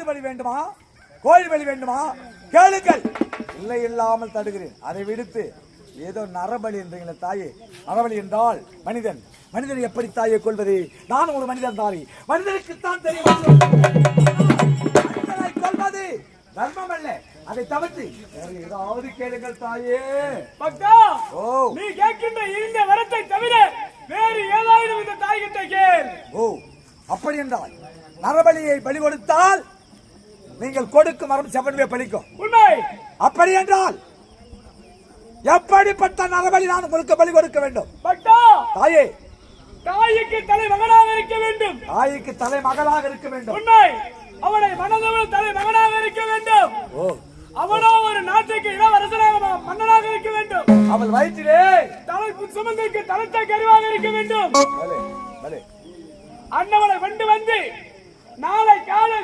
ஆடு பலி வேண்டுமா, கோழி பலி வேண்டுமா? கேளுங்கள், இல்லை இல்லாமல் தடுகிறேன். அதை விடுத்து ஏதோ நரபலி என்றீங்களே தாயே. நரபலி என்றால் மனிதன். மனிதன் எப்படி தாயை கொள்வது? நான் ஒரு மனிதன் தாரி. மனிதனுக்குத்தான் தெரியும் கொள்வது தர்மம் அல்ல. அதை தவிர்த்து ஏதாவது கேளுங்கள் தாயே. பக்தா, நீ கேட்கின்ற இந்த வரத்தை தவிர வேறு ஏதாவது இந்த தாய்கிட்ட கேள். ஓ, அப்படி என்றால் நரபலியை பலி கொடுத்தால் நீங்கள் கொடுக்கும் மரம் செவன்வே பலிக்கும். உண்மை. அப்படி என்றால் எப்படிப்பட்ட நரபலி நான் உங்களுக்கு பலி கொடுக்க வேண்டும்? பக்தா, தாயே, தாய்க்கு தலை மகனாக இருக்க வேண்டும். தாய்க்கு தலை மகளாக இருக்க வேண்டும். உண்மை. அவனை மனதவள் தலை மகனாக இருக்க வேண்டும். ஓ, அவனோ ஒரு நாட்டுக்கு இளவரசனாக மன்னனாக இருக்க வேண்டும். அவள் வயிற்றிலே தலை சுமந்திற்கு தலைத்த கருவாக இருக்க வேண்டும். பலே, பலே. அண்ணவனை கொண்டு வந்து நாளை காலை